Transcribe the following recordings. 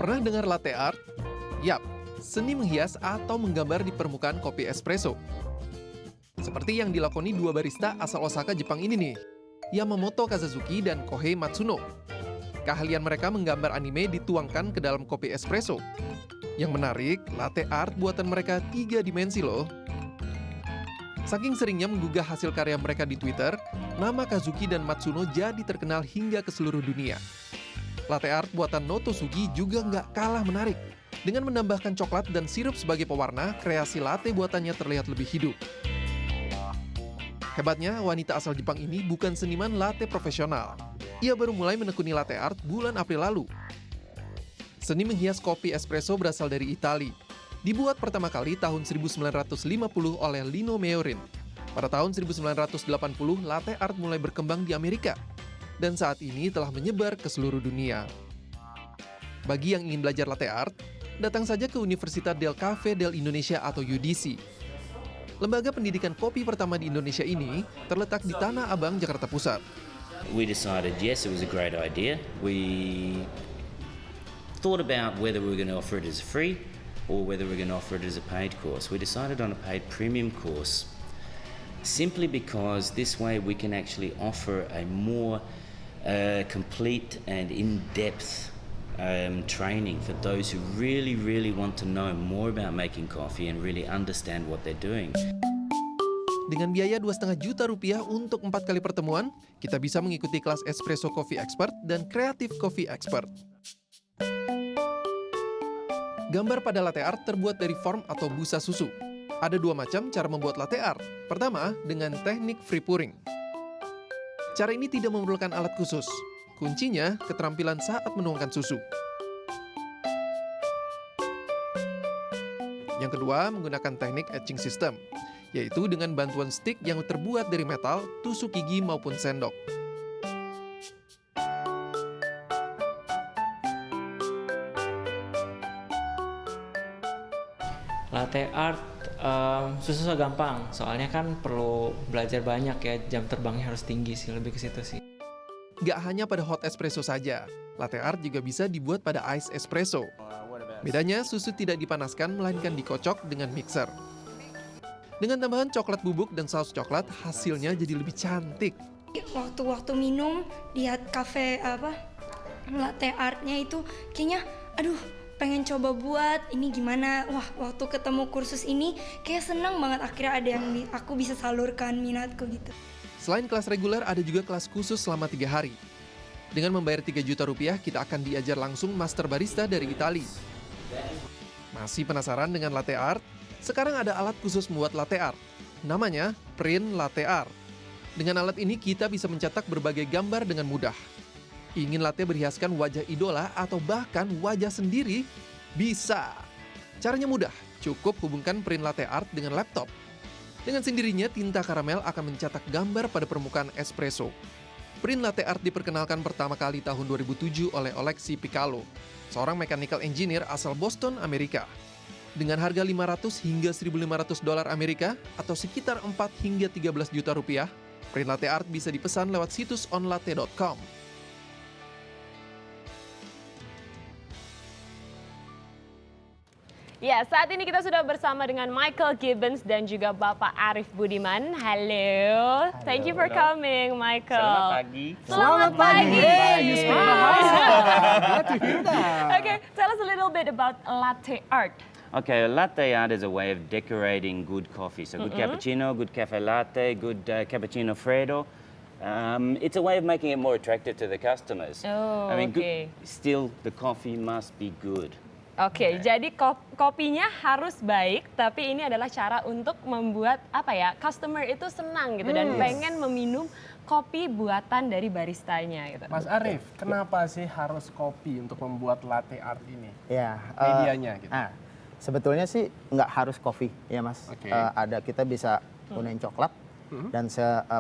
Pernah dengar latte art? Yap, seni menghias atau menggambar di permukaan kopi espresso. Seperti yang dilakoni dua barista asal Osaka, Jepang ini nih, Yamamoto Kazazuki dan Kohei Matsuno. Keahlian mereka menggambar anime dituangkan ke dalam kopi espresso. Yang menarik, latte art buatan mereka 3 dimensi loh. Saking seringnya menggugah hasil karya mereka di Twitter, nama Kazuki dan Matsuno jadi terkenal hingga ke seluruh dunia. Latte art buatan Noto Sugi juga nggak kalah menarik. Dengan menambahkan coklat dan sirup sebagai pewarna, kreasi latte buatannya terlihat lebih hidup. Hebatnya, wanita asal Jepang ini bukan seniman latte profesional. Ia baru mulai menekuni latte art bulan April lalu. Seni menghias kopi espresso berasal dari Italia. Dibuat pertama kali tahun 1950 oleh Lino Meorin. Pada tahun 1980, latte art mulai berkembang di Amerika. Dan saat ini telah menyebar ke seluruh dunia. Bagi yang ingin belajar latte art, datang saja ke Università del Caffè del Indonesia atau UDC. Lembaga pendidikan kopi pertama di Indonesia ini terletak di Tanah Abang, Jakarta Pusat. We decided, yes, it was a great idea. We thought about whether we were going to offer it as free or whether we were going to offer it as a paid course. We decided on a paid premium course simply because this way we can actually offer a more complete and in-depth training for those who really want to know more about making coffee and really understand what they're doing. Dengan biaya 2,5 juta rupiah untuk 4 kali pertemuan, kita bisa mengikuti kelas Espresso Coffee Expert dan Creative Coffee Expert. Gambar pada latte art terbuat dari form atau busa susu. Ada 2 macam cara membuat latte art. Pertama, dengan teknik free pouring. Cara ini tidak memerlukan alat khusus. Kuncinya, keterampilan saat menuangkan susu. Yang kedua, menggunakan teknik etching system, yaitu dengan bantuan stick yang terbuat dari metal, tusuk gigi maupun sendok. Latte art susah gampang, soalnya kan perlu belajar banyak ya, jam terbangnya harus tinggi sih, lebih ke situ sih. Nggak hanya pada hot espresso saja, latte art juga bisa dibuat pada ice espresso. Bedanya, susu tidak dipanaskan melainkan dikocok dengan mixer. Dengan tambahan coklat bubuk dan saus coklat, hasilnya jadi lebih cantik. Waktu minum lihat kafe latte artnya itu kayaknya pengen coba buat ini gimana. Wah, waktu ketemu kursus ini kayak senang banget, akhirnya ada yang aku bisa salurkan minatku gitu. Selain kelas reguler, ada juga kelas khusus selama 3 hari. Dengan membayar 3 juta rupiah, kita akan diajar langsung master barista dari Italia. Masih penasaran dengan latte art? Sekarang ada alat khusus membuat latte art. Namanya Print Latte Art. Dengan alat ini kita bisa mencetak berbagai gambar dengan mudah. Ingin latte berhiaskan wajah idola atau bahkan wajah sendiri? Bisa! Caranya mudah, cukup hubungkan Print Latte Art dengan laptop. Dengan sendirinya, tinta karamel akan mencetak gambar pada permukaan espresso. Print Latte Art diperkenalkan pertama kali tahun 2007 oleh Oleksiy Pikalo, seorang mechanical engineer asal Boston, Amerika. Dengan harga 500 hingga 1.500 dolar Amerika atau sekitar 4 hingga 13 juta rupiah, Print Latte Art bisa dipesan lewat situs onlatte.com. Ya, saat ini kita sudah bersama dengan Michael Gibbons dan juga Bapak Arif Budiman. Halo. Thank you for coming, Michael. Selamat pagi. Selamat pagi. You speak Bahasa. Glad to hear that. Okay, tell us a little bit about latte art. Okay, latte art is a way of decorating good coffee. So good cappuccino, good cafe latte, good cappuccino freddo. It's a way of making it more attractive to the customers. Oh, okay. Still, the coffee must be good. Oke, jadi kopinya harus baik, tapi ini adalah cara untuk membuat customer itu senang gitu dan pengen meminum kopi buatan dari baristanya gitu. Mas Arif, kenapa sih harus kopi untuk membuat latte art ini? Ya, Medianya gitu. Sebetulnya sih nggak harus kopi ya Mas. Oke. Kita bisa gunain coklat dan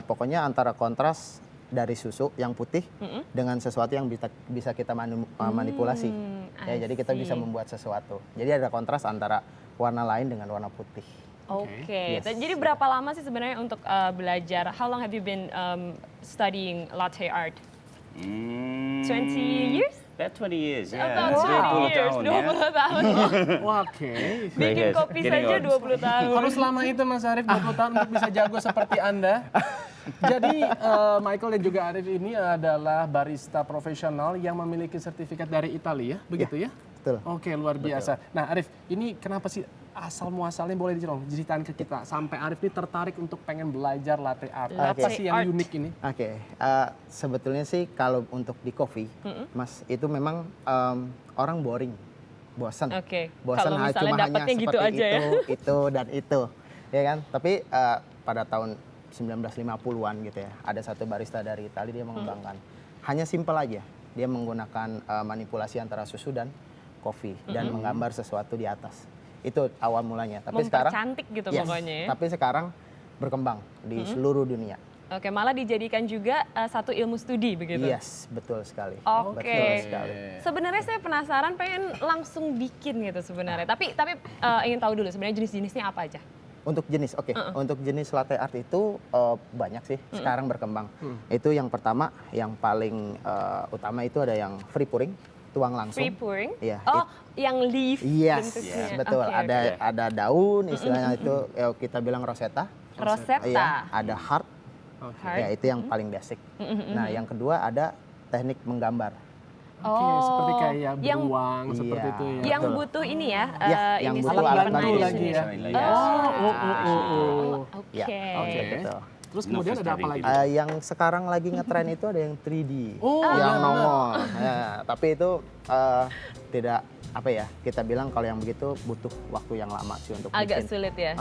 pokoknya antara kontras dari susu yang putih dengan sesuatu yang bisa kita manipulasi. Ya, jadi kita bisa membuat sesuatu. Jadi ada kontras antara warna lain dengan warna putih. Oke. Yes. Jadi berapa lama sih sebenarnya untuk belajar? How long have you been studying latte art? 20 years? About 20 years, yeah. About 20 years, 20 tahun. Oke. Bikin kopi saja 20 tahun. Harus lama itu Mas Arif 20 tahun untuk bisa jago seperti Anda. Jadi Michael dan juga Arif ini adalah barista profesional yang memiliki sertifikat dari Italia, begitu ya? Betul. Oke, luar biasa. Nah Arif, ini kenapa sih asal muasalnya boleh diceritain ke kita sampai Arif ini tertarik untuk pengen belajar latte art? Apa sih yang unik ini? Oke, sebetulnya sih kalau untuk di coffee, Mas, itu memang orang boring, bosan. Oke, Bosan kalau misalnya cuma hanya dapatnya seperti gitu aja ya. itu dan itu, ya kan? Tapi pada tahun 1950-an gitu ya, ada satu barista dari Italia dia mengembangkan, hanya simpel aja, dia menggunakan manipulasi antara susu dan kopi dan menggambar sesuatu di atas. Itu awal mulanya. Tapi sekarang Mempercantik gitu yes, pokoknya ya. Tapi sekarang berkembang di seluruh dunia. Oke, malah dijadikan juga satu ilmu studi begitu. Yes, betul sekali. Oke. Betul sekali. Sebenarnya saya penasaran pengen langsung bikin gitu sebenarnya. Tapi ingin tahu dulu sebenarnya jenis-jenisnya apa aja? Untuk jenis, oke. Untuk jenis latte art itu banyak sih. Sekarang berkembang. Itu yang pertama, yang paling utama itu ada yang free pouring, tuang langsung. Free pouring? Iya. Oh, yang leaf Yes, bentuknya. betul. Oke, Ada daun, istilahnya itu kita bilang rosetta. Rosetta. Iya, ada heart. Heart. Ya, itu yang paling basic. Nah, yang kedua ada teknik menggambar. Oke, seperti kayak yang- beruang seperti Iya. itu ya. Yang Betul. butuh ini ya, Ya, yang ini butuh sebagai alat penarik bantu lagi ya. sendiri. Yes. Oke. Ya, oke, betul. Terus No kemudian ada apa frustrating lagi? Yang sekarang lagi ngetren itu ada yang 3D, Oh, yang iya, nongol. Ya, tapi itu tidak apa ya, kita bilang kalau yang begitu butuh waktu yang lama sih untuk Agak bikin. sulit ya.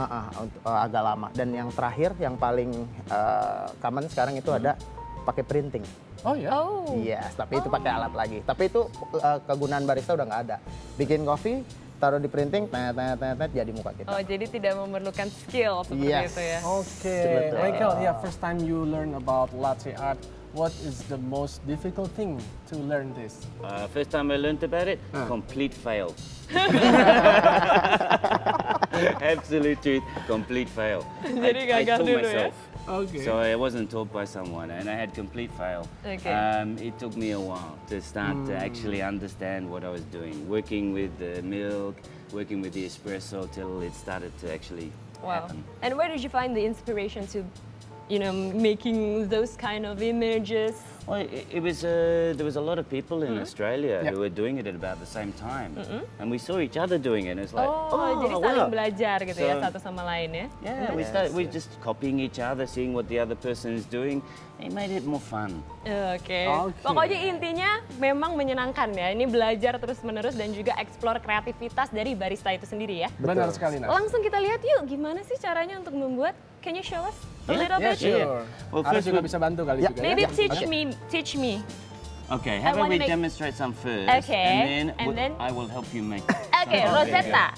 Agak lama. Dan yang terakhir, yang paling common sekarang itu ada pakai printing. Oh ya. Oh. Yes, tapi itu pakai alat lagi. Tapi itu kegunaan barista udah nggak ada. Bikin kopi, taruh di printing, jadi muka kita. Oh, jadi tidak memerlukan skill seperti Yes. itu ya. Oke, Betul. Michael, yeah, first time you learn about latte art, what is the most difficult thing to learn this? First time I learned about it, complete fail. Absolute truth, complete fail. Jadi I gagal taught dulu ya? myself. Okay. So I wasn't taught by someone, and I had complete fail. Okay. It took me a while to start to actually understand what I was doing, working with the milk, working with the espresso till it started to actually Wow. happen. And where did you find the inspiration to, making those kind of images? Well, it was there was a lot of people in Australia Yeah. who were doing it at about the same time, and we saw each other doing it. And it's like, Oh, jadi saling wow. belajar gitu ya So- satu sama lain ya. Yeah, we just copying each other, seeing what the other person is doing. It made it more fun. Oke. Oke. Pokoknya intinya memang menyenangkan ya. Ini belajar terus-menerus dan juga explore kreativitas dari barista itu sendiri ya. Benar sekali, Nas. Langsung kita lihat yuk gimana sih caranya untuk membuat. Can you show us a little Yeah, bit? sure. Well, Arif first juga we- bisa bantu kali Yeah. juga Maybe ya. teach me. Okay, how about wanna we make- demonstrate some first, Okay, and and then- I will help you make. Oke, some. Rosetta.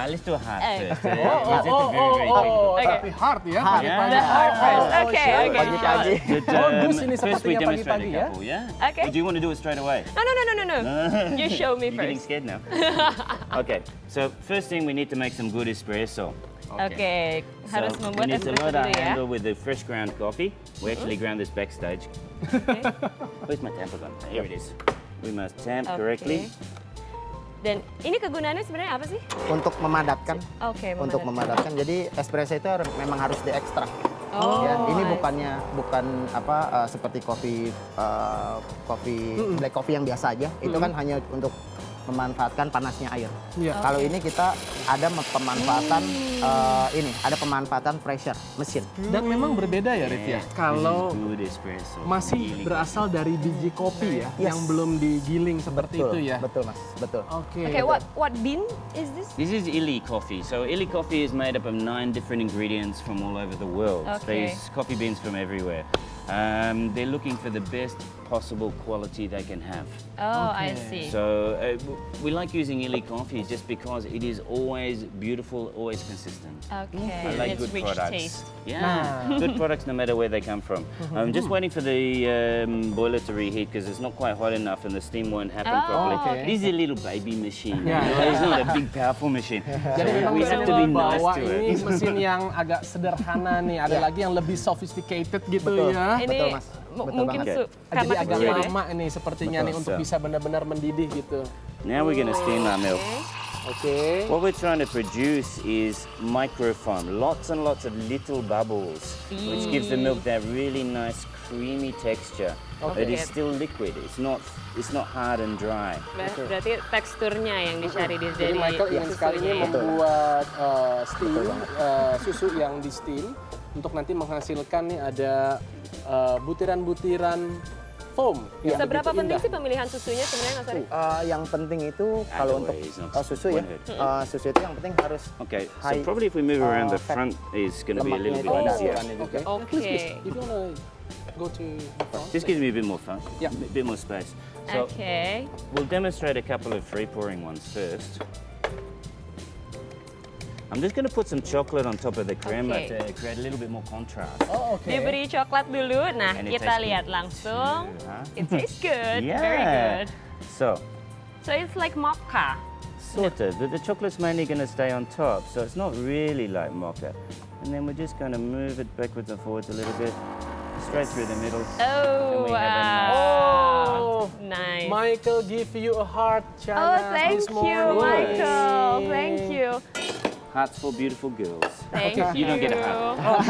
Let's do a heart Eh. first. Rosetta very simple. Okay. Tapi hard ya. Hard. pagi-pagi. The heart first. Oh, Okay, sure. okay. Pagi-pagi. But, Bagus ini first we sepertinya demonstrate pagi-pagi a ya. couple, yeah? Okay. Or do you want to do it straight away? No. You show me You're getting first. scared now. Okay, so first thing we need to make some good espresso. Oke, harus So membuat we need to espresso load our dulu ya. handle with the fresh ground coffee. We actually ground this backstage. Oke. Where's my tamper gun? Here it is. We must tamp Oke. correctly. Dan ini kegunaannya sebenarnya apa sih? Untuk memadatkan. Oke, Untuk memadatkan. Jadi espresso itu memang harus diekstrak. Oh, Ya, ini I bukan apa seperti kopi black coffee yang biasa aja. Itu kan hanya untuk memanfaatkan panasnya air. Iya. Kalau ini kita ada pemanfaatan ada pemanfaatan pressure mesin. Dan memang berbeda ya, Rif ya. Yeah, Kalau this is good espresso. masih Really berasal dari biji kopi ya, Yes. yang belum digiling seperti Betul, itu ya. betul Mas, betul. Oke. Oke, what bean is this? This is Illy coffee. So Illy coffee is made up of 9 different ingredients from all over the world. Okay. They use coffee beans from everywhere. They're looking for the best possible quality they can have. Oh, I Okay. see. So we like using Illy coffee just because it is always beautiful, always consistent. Okay, I like it's good rich products. taste. Yeah, good products no matter where they come from. I'm just waiting for the boiler to reheat because it's not quite hot enough and the steam won't happen Oh, properly. okay. This is a little baby machine. Yeah. You know, it's not a big powerful machine. Jadi memang we have to be nice bawa to ini it. mesin yang agak sederhana nih, ada lagi yang lebih sophisticated gitu Betul. ya. Ini Betul, Mas. mungkin banget. karena Jadi agak kecil ya. lama ini sepertinya Betul. nih untuk bisa benar-benar mendidih gitu. Now we're going to steam our milk. Oke. What we're trying to produce is microfoam, lots and lots of little bubbles, which gives the milk that really nice creamy texture. It is still liquid. It's not hard and dry. Berarti teksturnya yang dicari di Jadi Michael ingin sekali ini membuat steam, susu yang di steam untuk nanti menghasilkan nih ada butiran-butiran foam. yang Seberapa begitu penting indah. sih pemilihan susunya sebenarnya Mas Arif? Yang penting itu kalau untuk susu ya, susu itu yang penting harus Okay, so high, probably if we move around the fat. front is going to be a lemaknya little itu bit ada easier. aturannya juga. Oke. If you wanna go to the front. Just gives me a bit more fun, Yeah. a bit more space. So Oke. we'll demonstrate a couple of free pouring ones first. I'm just going to put some chocolate on top of the crema Okay. to create a little bit more contrast. Oh, oke. Diberi coklat dulu. Nah, And it kita tastes lihat good langsung. too, huh? It tastes good. Yeah. Very good. So, So it's like mocha. sort of, but the chocolate's mainly going to stay on top, so it's not really like mocha. And then we're just going to move it backwards and forwards a little bit, straight through the middle. Oh, we have a wow. Oh, Nice. Michael give you a heart, Oh, Chana, thank this you, morning. Michael. Thank you. Hearts for beautiful girls. Thank You don't get a heart.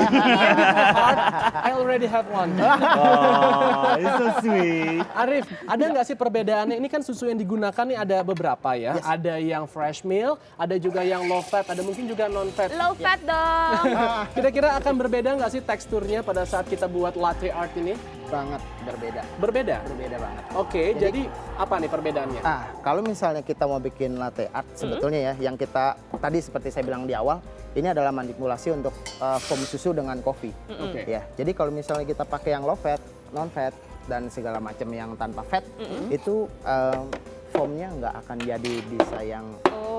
I already have one. Oh, it's so sweet. Arif, ada nggak sih perbedaannya? Ini kan susu yang digunakan nih ada beberapa ya. Yes. Ada yang fresh milk, ada juga yang low fat, ada mungkin juga non fat. Low fat dong. Kira-kira akan berbeda nggak sih teksturnya pada saat kita buat latte art ini? Banget berbeda. Berbeda? Berbeda banget. Oke, jadi apa nih perbedaannya? Kalau misalnya kita mau bikin latte art, sebetulnya ya, yang kita tadi seperti saya bilang di awal, ini adalah manipulasi untuk foam susu dengan kopi. Oke. Ya, jadi kalau misalnya kita pakai yang low fat, non fat, dan segala macam yang tanpa fat, itu foamnya nggak akan jadi bisa yang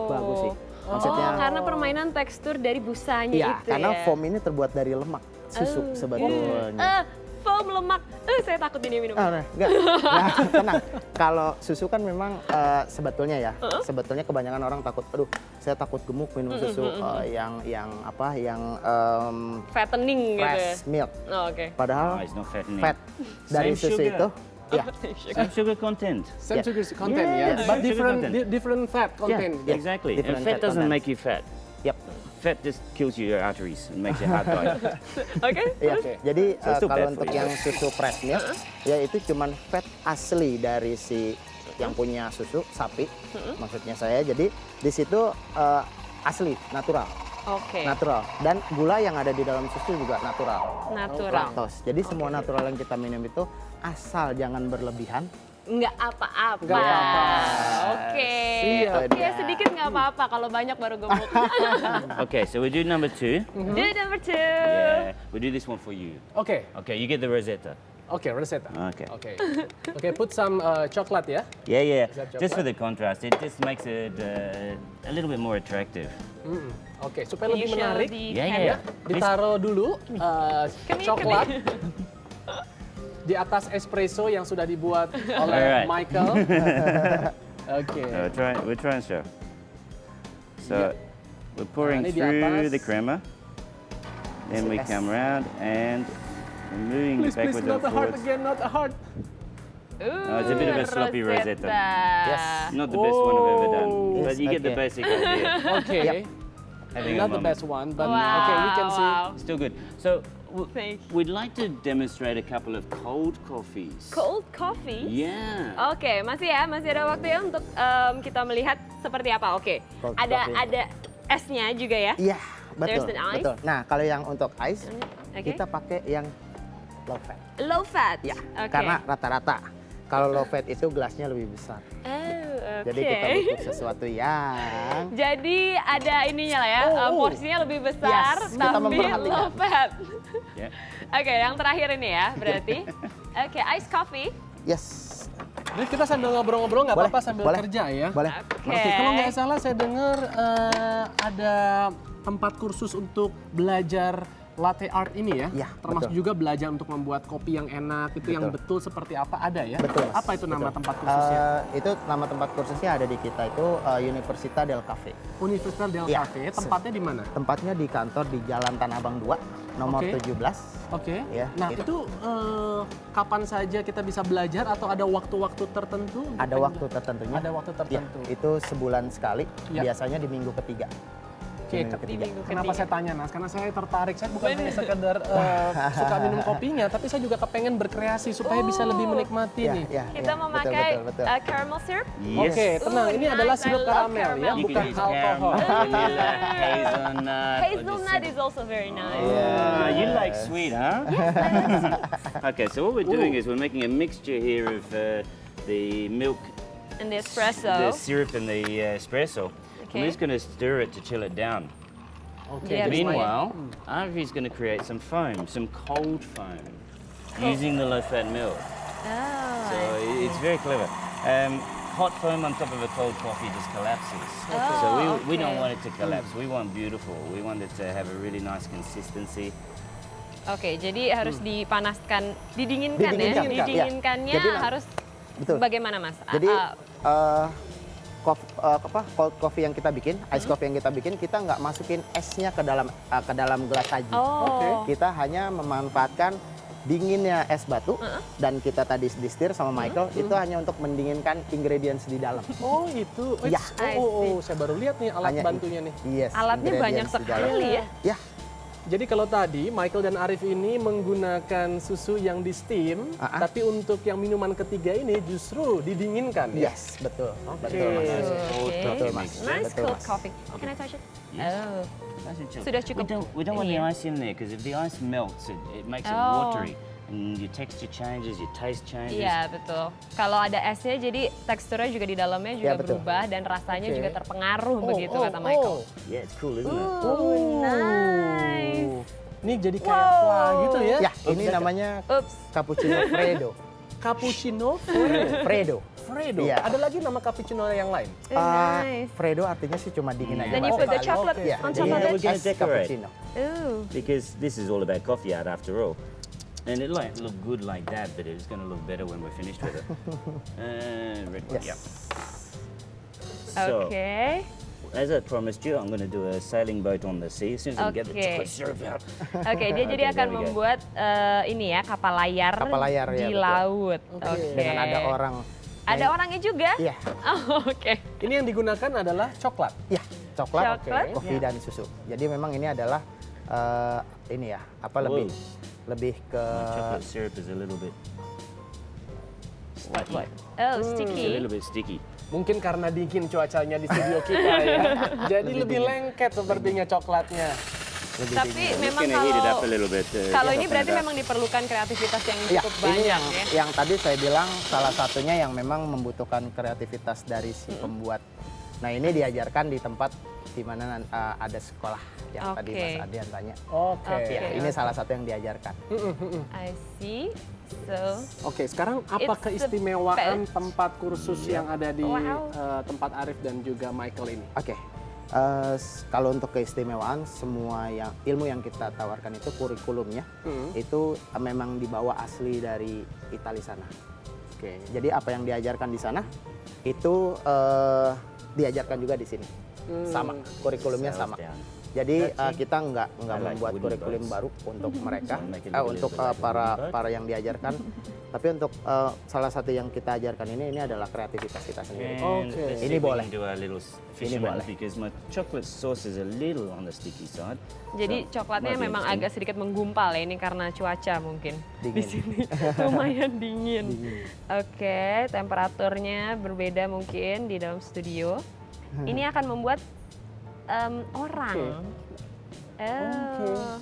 bagus sih. Maksudnya, Karena permainan tekstur dari busanya iya, itu karena ya. foam ini terbuat dari lemak susu sebetulnya. Foam lemak. Saya takut ini minum. Enggak. Nah, tenang. Kalau susu kan memang sebetulnya ya, sebetulnya kebanyakan orang takut, aduh, saya takut gemuk minum susu yang Fattening gitu ya. fresh milk. Oh, oke. Padahal Oh, it's not fattening. fat dari Same susu sugar. itu, ya, Same sugar content. Same sugar content Yeah, ya, but sugar different content. different fat content. Yeah. Exactly. And Different fat fat doesn't content. make you fat. yep. Fat just kills your arteries and makes your heart die. Oke. Iya. Jadi So it's still kalau bad untuk for you. yang susu fresh milk, ya itu cuman fat asli dari si yang punya susu sapi, maksudnya saya. Jadi di situ asli, natural. Oke. Natural. Dan gula yang ada di dalam susu juga natural. Natural. Lactose. Jadi semua natural yang kita minum itu asal jangan berlebihan. Nggak apa-apa. Nggak apa-apa. Oke. Iya, Oke, dia. sedikit nggak apa-apa. Kalau banyak baru gemuk. Okay, so we do number 2. Do number 2. Yeah, we do this one for you. Oke, Okay, you get the Rosetta. Rosetta. Okay. Oke, put some coklat ya. Yeah, yeah. that Just for chocolate? the contrast, it just makes it a little bit more attractive. Oke, supaya lebih menarik, Yeah, yeah. ditaruh dulu Come coklat di atas espresso yang sudah dibuat oleh Alright. Michael. Oke. We'll try and show. So we're pouring ini di through atas. the crema. Then we Yes. come around and we're moving Please, please, backwards and not a heart forwards. again, not a heart. It's a bit of a sloppy Rosetta. Yes. Not the best one I've ever done, Oh. but you get the Okay. basic idea. Oke. Having a Not the moment. best one, but Wow. okay, you can see. Wow. Still good. So Thank you. we'd like to demonstrate a couple of cold coffees. Cold coffee. Yeah. Oke, masih ada waktu ya untuk kita melihat seperti apa. Oke, Cold ada coffee. esnya juga ya. Iya, There's betul. an ice. Betul. Nah, kalau yang untuk ice, Oke. kita pakai yang low fat. Low fat. Ya, Oke. karena rata-rata kalau low fat itu gelasnya lebih besar. Oh, oke. Jadi kita butuh sesuatu yang Jadi ada ininya lah ya, porsinya lebih besar Yes, kita tapi memperhatikan. low fat. Yeah. Oke, yang terakhir ini ya berarti. Oke, ice coffee. yes. Jadi kita sambil ngobrol-ngobrol nggak Boleh, apa-apa sambil boleh. kerja ya. Boleh. Oke. Oke, kalau nggak salah saya dengar ada tempat kursus untuk belajar latte art ini ya, Ya, termasuk betul. juga belajar untuk membuat kopi yang enak, itu yang betul seperti apa ada ya? Betul, Mas. Apa itu nama Betul. tempat kursusnya? Itu nama tempat kursusnya ada di kita itu Università del Cafe. Universitas del Ya. Cafe, tempatnya di mana? Tempatnya di kantor di Jalan Tanah Abang 2, nomor Oke. 17. Oke. Ya, Nah itu. itu kapan saja kita bisa belajar atau ada waktu-waktu tertentu? Ada waktu tertentunya. Ada waktu Ya, tertentu. itu sebulan sekali, Ya. biasanya di minggu ketiga. Oke, Minggu ketiga. kenapa saya tanya Nas? Karena saya tertarik, saya bukan hanya sekedar suka minum kopinya, tapi saya juga kepengen berkreasi supaya bisa lebih menikmati nih. Kita betul, memakai betul, betul. caramel syrup. Oke, tenang, ini nice. adalah I sirup love karamel ya, caramel. You bukan can use alkohol. caramel, vanilla, hazelnut. or just Hazelnut is also very nice. Ah, you like sweet, huh? Okay, so what we're doing is we're making a mixture here of the milk, And the the espresso. syrup, and the espresso. Okay. We're just going to stir it to chill it down. Oke, Yeah, jadi Meanwhile, Audrey's going to create some foam, some cold foam, using the low-fat milk. Oh, So it's very clever. Hot foam on top of a cold coffee just collapses. So we don't okay. want it to collapse. We want beautiful. We want it to have a really nice consistency. Oke, jadi harus dipanaskan, didinginkan, Didinginkan, ya. ya. Didinginkannya Jadi, harus betul. bagaimana, Mas? Jadi cold coffee yang kita bikin, ice coffee yang kita bikin, kita nggak masukin esnya ke dalam gelas saji. Oh. Kita hanya memanfaatkan dinginnya es batu dan kita tadi distir sama Michael itu hanya untuk mendinginkan ingredients di dalam. oh itu, Ya. saya baru lihat nih alat Hanya bantunya nih. Yes, Alatnya banyak ingredients di dalam. sekali ya. Ya, Jadi kalau tadi Michael dan Arif ini menggunakan susu yang di steam, tapi untuk yang minuman ketiga ini justru didinginkan ya? yes, betul. Oke. Betul, Mas. Okay. Betul, Mas. Nice Betul, cold Mas. coffee. Can I touch it? Yes. Oh. Nice and chill. Sudah cukup We don't want ini the ya? ice in there because if the ice melts, it makes it Oh. watery, and your texture changes, your taste changes. Iya, betul. Kalau ada esnya jadi teksturnya juga di dalamnya juga Ya, betul. berubah dan rasanya Oke. juga terpengaruh begitu kata Michael. Yeah, it's cool, isn't it? Nice. Ini jadi kayak fla gitu ya? Ya, ini namanya Ups. cappuccino Fredo. Cappuccino Fredo. Fredo. Iya. Ada lagi nama cappuccino yang lain? Nice. Fredo artinya sih cuma dingin aja. Then you Mas. put the chocolate Oke. on Jadi top of Yeah, it. we're gonna es decorate. cappuccino. Ooh. Because this is all about coffee art after all. And it might look good like that, but it's going to look better when we're finished with it. Red one, Yes. yeah. So, Oke. as I promised you, I'm going to do a sailing boat on the sea as soon as I get the Okay. chocolate syrup out. Oke, dia jadi Okay, akan there we go. membuat ini ya kapal layar, Kapal layar, ya, di betul. laut. Oke. Dengan ada orang. Ada orangnya juga? Iya. Oh, oke. Ini yang digunakan adalah coklat. Ya, coklat, Coklat? kopi dan susu. Jadi memang ini adalah ini ya, apa lebih ke Chocolate syrup is a little bit sticky. Oh, It's a sticky. little bit sticky. Mungkin karena dingin cuacanya di studio kita ya. Jadi lebih lengket sepertinya coklatnya. Tapi memang Just gonna heat it up kalau a little bit. kalau ini soften berarti it up. memang diperlukan kreativitas yang ya, cukup ini banyak yang ya. yang tadi saya bilang salah satunya yang memang membutuhkan kreativitas dari si pembuat. Nah, ini diajarkan di tempat di mana ada sekolah yang tadi Oke. Mas Adrian tanya. Oke. Oke. Ya, ini salah satu yang diajarkan. I see. So, Oke, sekarang apa It's the keistimewaan best. tempat kursus yang ada di Wow. tempat Arif dan juga Michael ini? Oke. Kalau untuk keistimewaan, semua yang ilmu yang kita tawarkan itu kurikulumnya itu memang dibawa asli dari Italia sana. Oke, jadi apa yang diajarkan di sana itu diajarkan juga di sini, sama kurikulumnya Sells sama. down. Jadi kita nggak I like membuat wooden kurikulum boats. baru untuk mereka, Make it look a untuk little bit like a wooden boat. para yang diajarkan. Tapi untuk salah satu yang kita ajarkan ini adalah kreativitas kita sendiri. And Okay. let's see Ini if we boleh. can do our little fisherman boleh. because my chocolate sauce is a little on the sticky side. jadi coklatnya might be memang interesting. agak sedikit menggumpal ya ini karena cuaca mungkin di Dingin. sini lumayan dingin. Oke, temperaturnya berbeda mungkin di dalam studio. Ini akan membuat orang. Oh.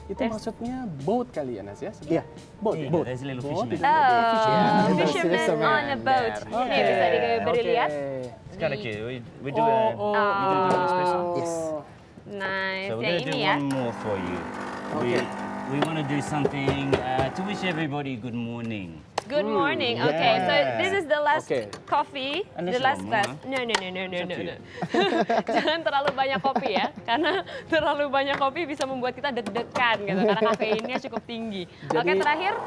Itu maksudnya boat kali ya, Nas ya? Iya. Boat. Yeah, Boat. there's a little Boat. fisherman. Oh, Fisherman. fisherman on a boat. There. Ini bisa diberi lihat. It's kind of cute. We do Oh, a. oh, You do an espresso. Yes. Nice. So we're Yang gonna do ini ya. one more for you. We we want to do something to wish everybody good morning. Good morning. Okay, so this is the last Okay. coffee, the Unless you last want glass. more. No. Jangan terlalu banyak kopi ya, karena terlalu banyak kopi bisa membuat kita deg-degan gitu, karena kafeinnya cukup tinggi. Oke, terakhir.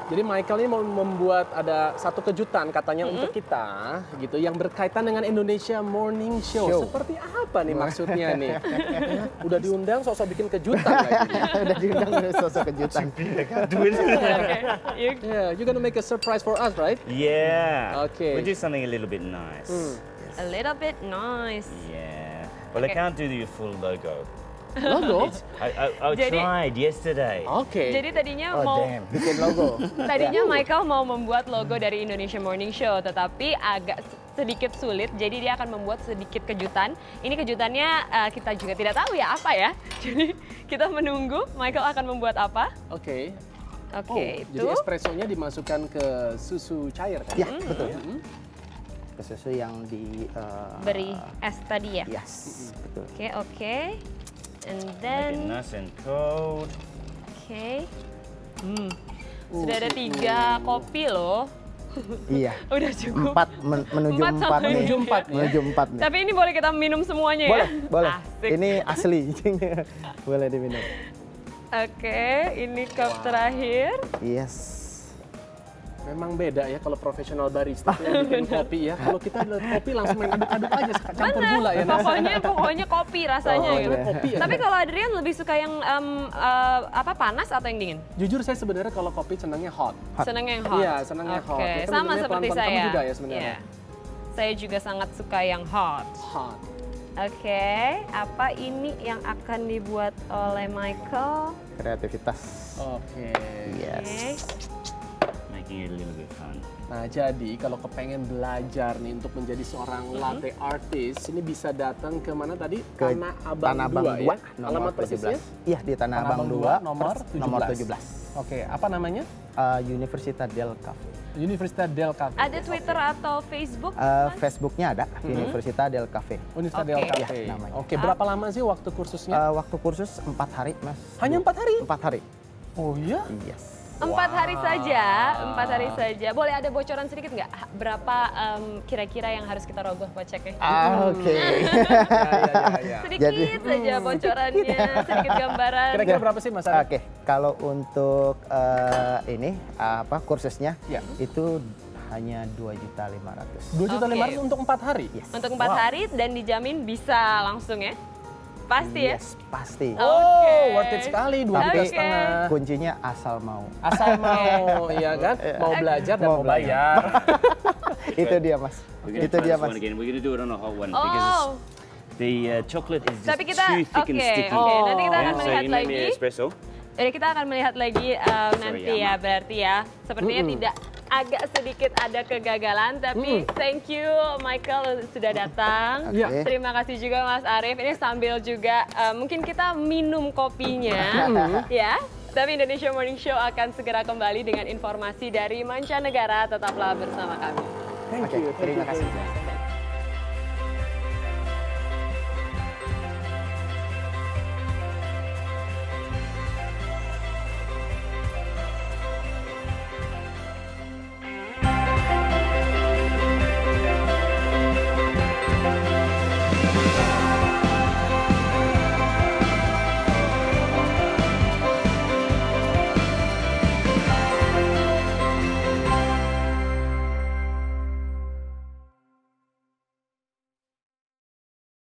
Jadi Michael ini mau membuat ada satu kejutan katanya untuk kita gitu yang berkaitan dengan Indonesia Morning Show. Seperti apa nih maksudnya nih? Ya, udah diundang sosok bikin kejutan lagi. Udah diundang sosok kejutan. Yeah, you're gonna make a surprise for us, right? Yeah. Okay. We'll do something a little bit nice. A little bit nice. Yeah. Well, I Okay. can't do the full logo. Logo? I Jadi- tried yesterday. Oke. Jadi tadinya Oh mau damn, bikin logo. Tadinya Michael mau membuat logo dari Indonesia Morning Show, tetapi agak sedikit sulit, jadi dia akan membuat sedikit kejutan. Ini kejutannya kita juga tidak tahu ya apa ya. Jadi kita menunggu Michael akan membuat apa. Oke. Oke, Jadi itu espressonya dimasukkan ke susu cair kan? Ya, betul. Ke susu yang beri es tadi ya. Yes, betul. Oke. And Make it then, nice and cold. oke. Sudah ada 3 kopi loh. Iya. Udah cukup. Menuju Empat empat sama nih. menuju empat nih. Menuju empat nih. Tapi ini boleh kita minum semuanya Boleh, ya? boleh. Asik. Ini asli. Boleh diminum. Oke, ini cup terakhir. Yes. Memang beda ya kalau profesional barista tuh yang bikin kopi ya. Kalau kita lihat kopi langsung main aduk-aduk aja campur gula ya. Nas? Pokoknya kopi rasanya Oh, gitu. iya. Kopi ya. Tapi kalau Adrian lebih suka yang panas atau yang dingin? Jujur saya sebenarnya kalau kopi senangnya hot. Senangnya yang hot. Iya, senangnya hot. Oke, Ya, kan sama minumnya seperti pelan-pelan. saya. Kamu juga ya sebenarnya? Iya. Saya juga sangat suka yang hot. Hot. Oke, apa ini yang akan dibuat oleh Michael? Kreativitas. Oke. Yes. Making it a little bit fun. Nah, jadi kalau kepengen belajar nih untuk menjadi seorang latte artist, ini bisa datang ke mana tadi? Ke Tanah Abang, Tanah Abang 2 ya? 2, Alamat nomor persisnya? 17. Iya, di Tanah Abang 2, nomor 17. nomor 17. Oke, apa namanya? Universitas del Cafe. Universitas del Cafe. Ada Twitter atau Facebook? Facebooknya ada, Universitas del Cafe. Universitas del Oke. Cafe. Ya, namanya. Oke, berapa lama sih waktu kursusnya? Waktu kursus 4 hari, Mas. Hanya 4 hari? 4 hari. Oh iya? Yes. 4 hari saja, 4 hari saja. Boleh ada bocoran sedikit nggak? Berapa kira-kira yang harus kita rogoh koceknya? Oke. Ya. Sedikit Jadi- saja bocorannya, sedikit gambaran. Kira-kira berapa sih Mas Arif? Oke, kalau untuk ini kursusnya Ya. itu hanya 2.500.000. 2.500.000 untuk 4 hari? Yes. Untuk 4 hari dan dijamin bisa langsung ya? Pasti ya? Yes, pasti. Oh, worth it sekali, 2,5 juta. Oke. Kuncinya asal mau. Asal mau, iya kan? Mau belajar dan mau bayar. Itu dia, Mas. We're going Itu to try dia, this one Mas. again. We're going to do it on a hot one Oh. because the chocolate is just Tapi kita, too thick and oke, sticky. oke. Nanti kita akan Yeah, so melihat you make me lagi. an espresso. Jadi kita akan melihat lagi nanti ya, berarti ya. Sepertinya tidak agak sedikit ada kegagalan, tapi thank you Michael sudah datang. Oke. Terima kasih juga Mas Arif. Ini sambil juga mungkin kita minum kopinya, ya. Tapi Indonesia Morning Show akan segera kembali dengan informasi dari mancanegara. Tetaplah bersama kami. Thank Oke, you. terima kasih.